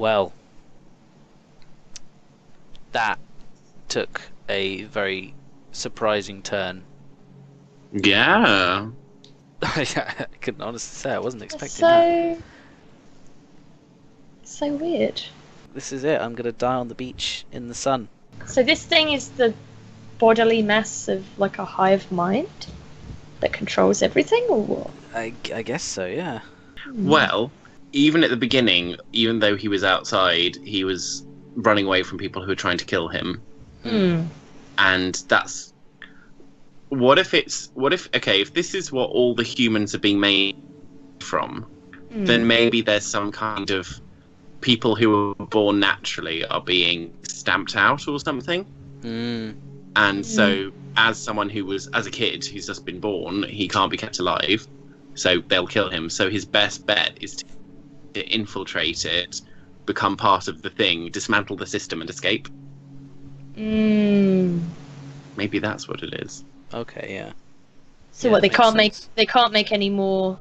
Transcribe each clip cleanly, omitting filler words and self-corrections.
Well, that took a very surprising turn. Yeah. I couldn't honestly say I wasn't expecting that. So weird. This is it. I'm gonna die on the beach in the sun. So this thing is the bodily mass of like a hive mind that controls everything, or what? I guess so. Yeah. Well, even at the beginning, even though he was outside, he was running away from people who were trying to kill him. And that's... if this is what all the humans are being made from, then maybe there's some kind of people who were born naturally are being stamped out or something. And so, as someone who was, as a kid who's just been born, he can't be kept alive, so they'll kill him. So his best bet is to infiltrate it, become part of the thing, dismantle the system and escape. Maybe that's what it is. Okay. Yeah. So Yeah, what? They makes can't sense. make any more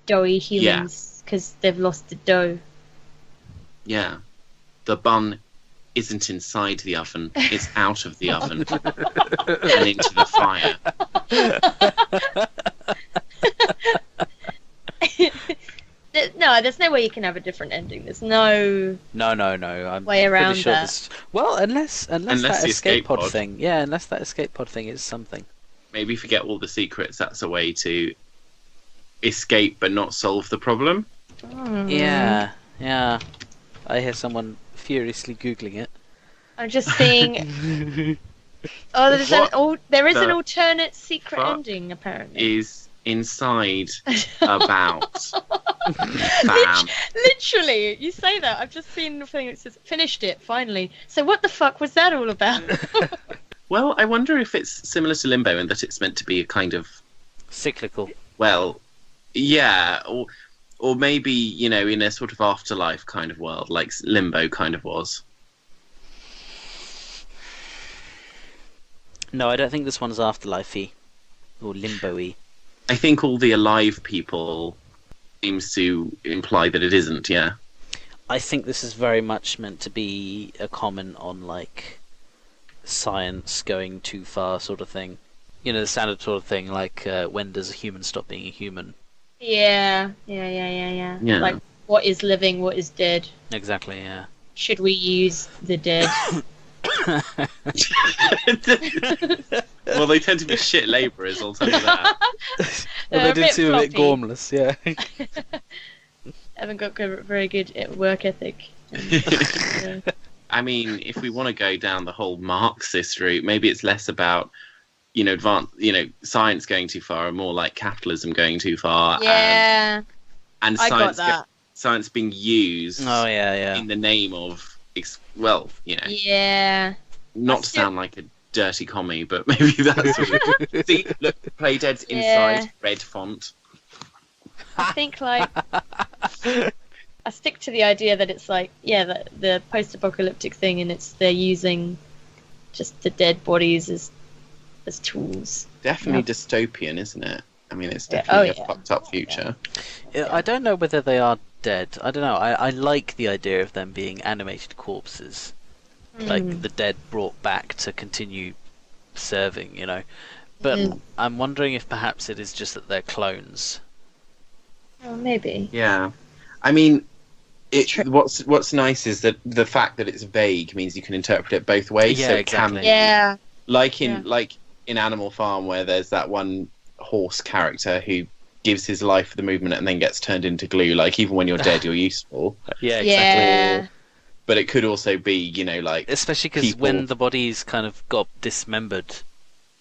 doughy humans because they've lost the dough. Yeah. The bun isn't inside the oven, it's out of the oven and into the fire. No, there's no way you can have a different ending. There's no No. I'm way around pretty sure that. this... Well, unless that the escape pod pod. thing. Yeah, unless that escape pod thing is something. Maybe forget all the secrets, that's a way to escape but not solve the problem. Yeah. I hear someone furiously googling it. I'm just seeing. There is an alternate secret fuck ending apparently. Is inside about bam. Literally, you say that. I've just seen the thing that says finished it finally. So what the fuck was that all about? Well, I wonder if it's similar to Limbo in that it's meant to be a kind of, Cyclical. well, yeah, or maybe, in a sort of afterlife kind of world, like Limbo kind of was. No, I don't think this one's afterlife-y or limbo-y. I think all the alive people seems to imply that it isn't, yeah. I think this is very much meant to be a comment on like science going too far, sort of thing. The standard sort of thing, like when does a human stop being a human? Yeah. Yeah. Like, what is living, what is dead? Exactly. Yeah. Should we use the dead? Well, they tend to be shit labourers, I'll tell you that. Well, they They're did seem a bit floppy. gormless, yeah. Haven't got very good work ethic. I mean, if we want to go down the whole Marxist route, maybe it's less about, science going too far and more like capitalism going too far. Yeah, And I got science, that. science being used Oh yeah. in the name of, Yeah. not to sound like a dirty commie, but maybe that's what it... See, look, Play Dead's inside red font. I think I stick to the idea that it's like, the post-apocalyptic thing, and they're using just the dead bodies as tools. Definitely dystopian, isn't it? I mean, it's Yeah. definitely a fucked up future. I don't know whether they are dead. I don't know. I like the idea of them being animated corpses, like the dead brought back to continue serving, But I'm wondering if perhaps it is just that they're clones. Oh, maybe. Yeah, I mean, what's nice is that the fact that it's vague means you can interpret it both ways. Yeah, so exactly. It can, Yeah. like in Animal Farm, where there's that one horse character who gives his life for the movement and then gets turned into glue. Like, even when you're dead, you're useful. Yeah, exactly. Yeah. But it could also be, like... Especially because when the bodies kind of got dismembered,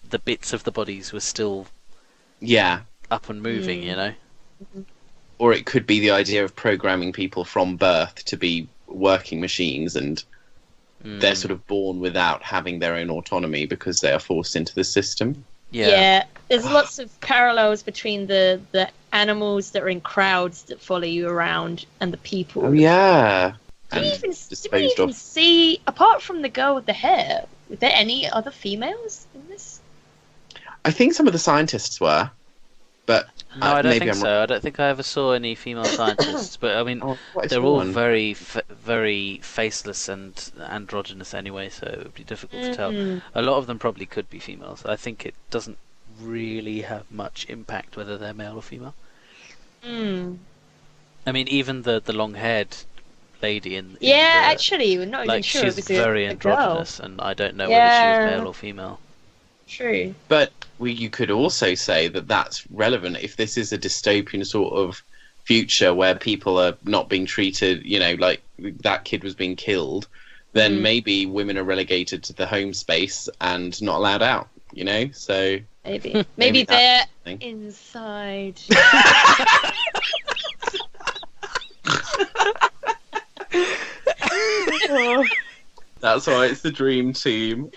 the bits of the bodies were still up and moving, Or it could be the idea of programming people from birth to be working machines, and they're sort of born without having their own autonomy because they are forced into the system. Yeah. There's lots of parallels between the animals that are in crowds that follow you around and the people. Oh, yeah. Did we even disposed of. see, apart from the girl with the hair, were there any other females in this? I think some of the scientists were, but No, I don't maybe think I'm so. I don't think I ever saw any female scientists. But I mean, Oh, what is they're all one? very faceless and androgynous anyway, so it would be difficult to tell. Mm. A lot of them probably could be females. I think it doesn't really have much impact whether they're male or female. Mm. I mean, even the long-haired lady in Yeah, the, actually, we're not even like sure she's it was very a girl. androgynous, and I don't know whether Yeah. she was male or female. True. But you could also say that that's relevant if this is a dystopian sort of future where people are not being treated, like that kid was being killed, then maybe women are relegated to the home space and not allowed out, So Maybe. Maybe Maybe they're that's the thing. inside. That's why it's the dream team.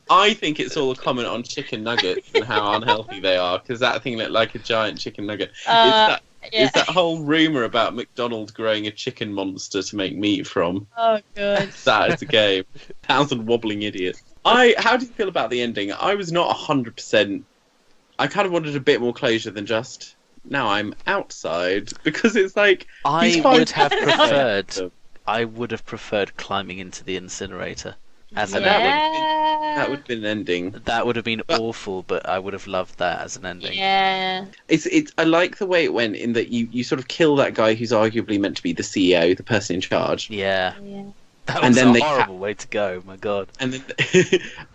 I think it's all a comment on chicken nuggets and how unhealthy they are, because that thing looked like a giant chicken nugget. Yeah. Is that whole rumor about McDonald's growing a chicken monster to make meat from? Oh, good. That is the game. 1,000 wobbling idiots. How do you feel about the ending? I was not 100%. I kind of wanted a bit more closure than just, now I'm outside, because it's like... he's I would fine. have preferred. I would have preferred climbing into the incinerator as an that ending. That would have been an ending. That would have been But- awful, but I would have loved that as an ending. Yeah. It's. I like the way it went in that you sort of kill that guy who's arguably meant to be the CEO, the person in charge, Yeah, Yeah. that And was then a they horrible way to go. My God. and then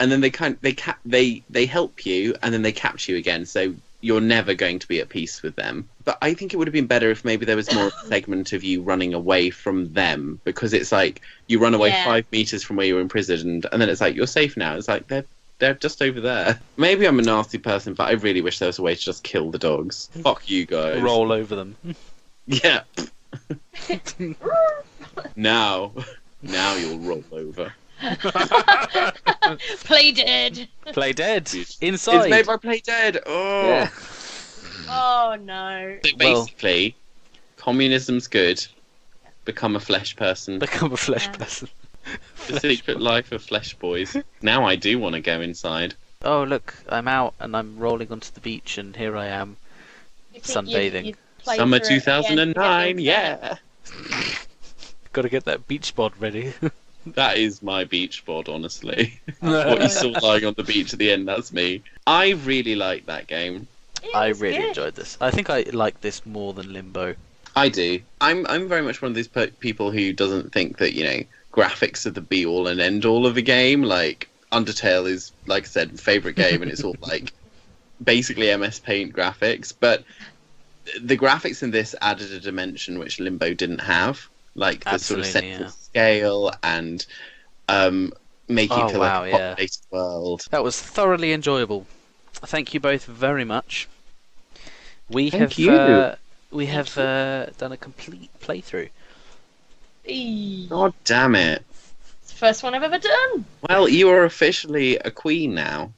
and then they help you, and then they capture you again. So you're never going to be at peace with them. But I think it would have been better if maybe there was more of a segment of you running away from them, because it's like you run away Yeah. 5 meters from where you were imprisoned, and then it's like you're safe now. It's like they're just over there. Maybe I'm a nasty person, but I really wish there was a way to just kill the dogs. Fuck you guys. Roll over them. Yeah. Now you'll roll over. Play dead. Play dead. It's Inside. made by Play Dead. Oh. Yeah. Oh, no. So Well- basically, communism's good. Become a flesh person. Become a flesh Yeah. person. The secret life of flesh boys. Now I do want to go inside. Oh look, I'm out and I'm rolling onto the beach, and here I am. You think Sunbathing. you'd play Summer through it again, 2009, yeah. yeah. Got to get that beach bod ready. That is my beach bod, honestly. Oh, What you saw lying on the beach at the end, that's me. I really like that game. Yeah, I it's really good. enjoyed this. I think I like this more than Limbo. I do. I'm very much one of these people who doesn't think that, graphics are the be all and end all of a game. Like, Undertale is, like I said, favourite game, and it's all like basically MS Paint graphics. But the graphics in this added a dimension which Limbo didn't have. Like the sort of Absolutely, central yeah. scale and making Oh, it feel wow, like a yeah. populated world. That was thoroughly enjoyable. Thank you both very much. We Thank have you. done a complete playthrough. Eee. God damn it. It's the first one I've ever done. Well, you are officially a queen now.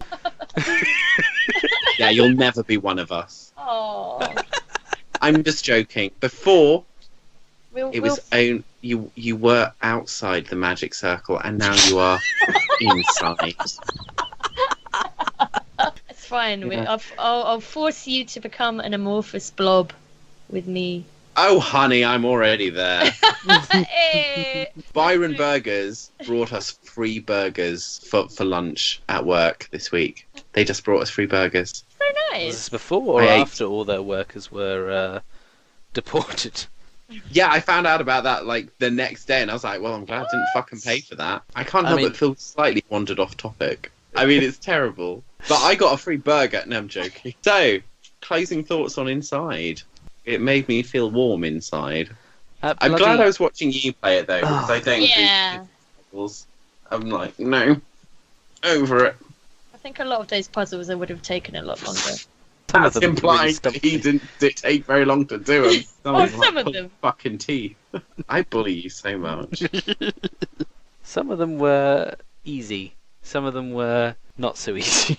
Yeah, you'll never be one of us. Oh. I'm just joking. Before, We'll, it was you were outside the magic circle, and now you are inside. It's fine. Yeah. I'll force you to become an amorphous blob with me. Oh, honey, I'm already there. Hey. Byron Burgers brought us free burgers for lunch at work this week. They just brought us free burgers. So Was nice. this before or I ate- after all their workers were deported? Yeah, I found out about that like the next day, and I was like, well, I'm glad I didn't fucking pay for that. I can't I help mean- but feel slightly wandered off topic. I mean, it's terrible. But I got a free burger. No, I'm joking. So, closing thoughts on Inside. It made me feel warm inside. I'm glad I was watching you play it, though, because I don't Yeah. do puzzles. I'm like, no. Over it. I think a lot of those puzzles I would have taken a lot longer. Some of That's them implying really that stumped he me. didn't take very long to do them. Oh, some of them. Fucking teeth. I bully you so much. Some of them were easy. Some of them were not so easy.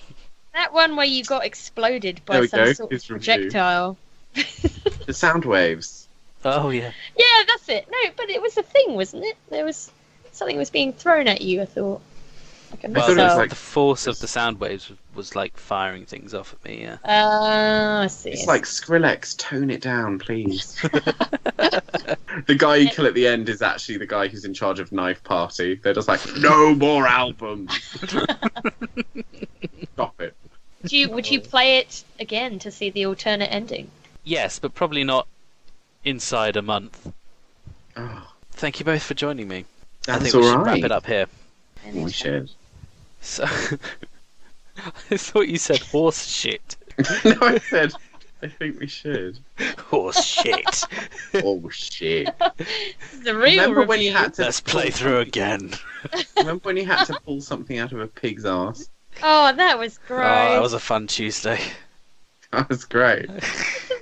That one where you got exploded There by we some go. sort of His review. projectile. The sound waves. Oh yeah. Yeah, that's it. No, but it was a thing, wasn't it? There was something was being thrown at you. I thought. Like a I Well, thought it was missile. like- the force of the sound waves was like firing things off at me. Yeah. I see. It's like Skrillex, tone it down, please. The guy you kill at the end is actually the guy who's in charge of Knife Party. They're just like, no more albums. Stop it. Would you play it again to see the alternate ending? Yes, but probably not inside a month. Oh, Thank you both for joining me. I that's think we should alright. wrap it up here. We should. So, I thought you said horse shit. No, I said, I think we should. Horse shit. Oh, shit. This is a real Remember when you review. had to Let's play through again. Remember when you had to pull something out of a pig's ass? Oh, that was Oh, gross. that was a fun Tuesday. That was great.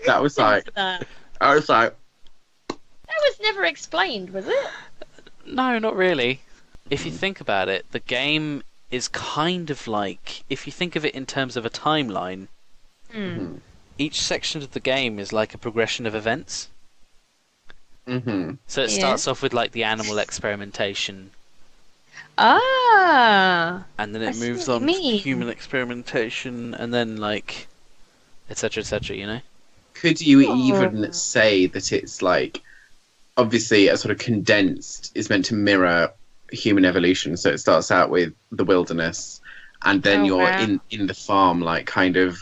That was like, That I was like, was never explained, was it? No, not really. If you think about it, the game is kind of like, if you think of it in terms of a timeline, Hmm. each section of the game is like a progression of events. mm-hmm. So it Yeah. starts off with like the animal experimentation, Ah. and then I it see moves what on you to mean. human experimentation, and then like, etc., etc., you know? Could you Oh. even say that it's like, obviously, a sort of condensed is meant to mirror human evolution? So it starts out with the wilderness, and then Oh, you're wow. in the farm, like kind of.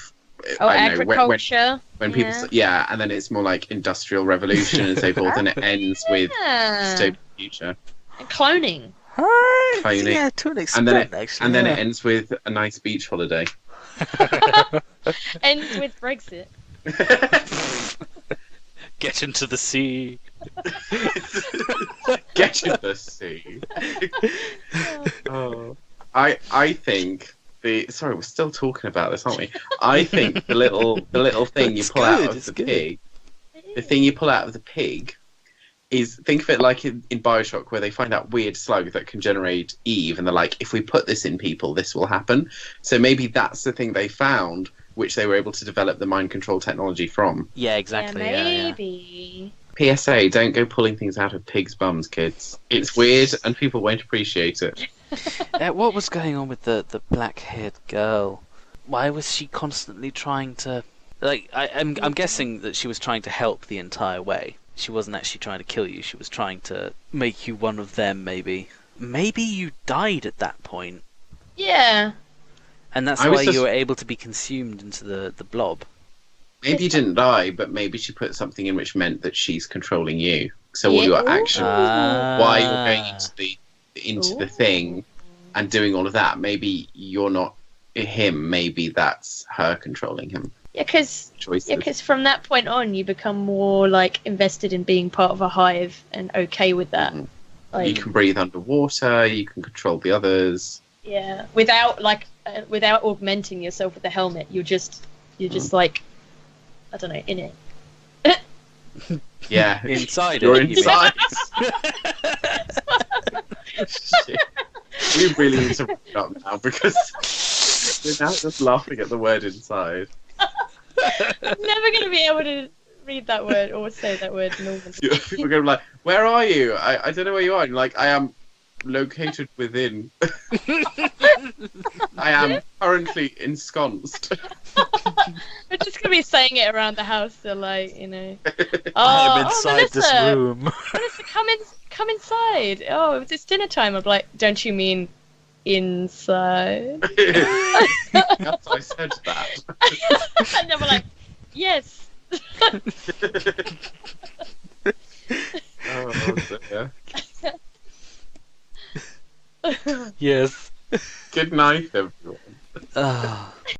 Oh, I don't know, agriculture. when people, and then it's more like industrial revolution and so forth, and it ends with Yeah. dystopian future. And cloning. Cloning. Yeah, to an And then extent, it, actually. and then yeah. it ends with a nice beach holiday. Ends with Brexit. Get into the sea. Get in the sea. Oh. I think sorry, we're still talking about this, aren't we? I think the little thing you It's pull out good, of it's the good. pig, the thing you pull out of the pig, is, think of it like in Bioshock, where they find that weird slug that can generate Eve, and they're like, if we put this in people, this will happen. So maybe that's the thing they found, which they were able to develop the mind control technology from. Yeah, exactly. Yeah, Yeah, maybe. PSA: don't go pulling things out of pigs' bums, kids. It's weird, and people won't appreciate it. What was going on with the black-haired girl? Why was she constantly trying to... Like, I'm guessing that she was trying to help the entire way. She wasn't actually trying to kill you. She was trying to make you one of them, maybe. Maybe you died at that point, Yeah. and that's I was why just- you were able to be consumed into the blob. Maybe you didn't die, but maybe she put something in which meant that she's controlling you. So all your actions, why you're going into the thing and doing all of that, maybe you're not him. Maybe that's her controlling him. Yeah, Choices. because from that point on, you become more like invested in being part of a hive and okay with that. Mhm. Like, You can breathe underwater. You can control the others. yeah, without without augmenting yourself with the helmet, you're just like, I don't know, in it. Yeah, Inside you're it, you mean. inside. Shit. We really need to wrap it up now, because we're now just laughing at the word inside. I'm never gonna be able to read that word or say that word normally. People are going to be like, where are you? I don't know where you are. And you're like, I am located within. I am currently ensconced. We're just gonna be saying it around the house, so like, you know. I'm inside this Melissa, room. Melissa, come inside. Oh, it's dinner time. I'm like, don't you mean inside? Yes, I said that. And then we're like, yes. Oh, dear. Yes. Good night, everyone. Ah.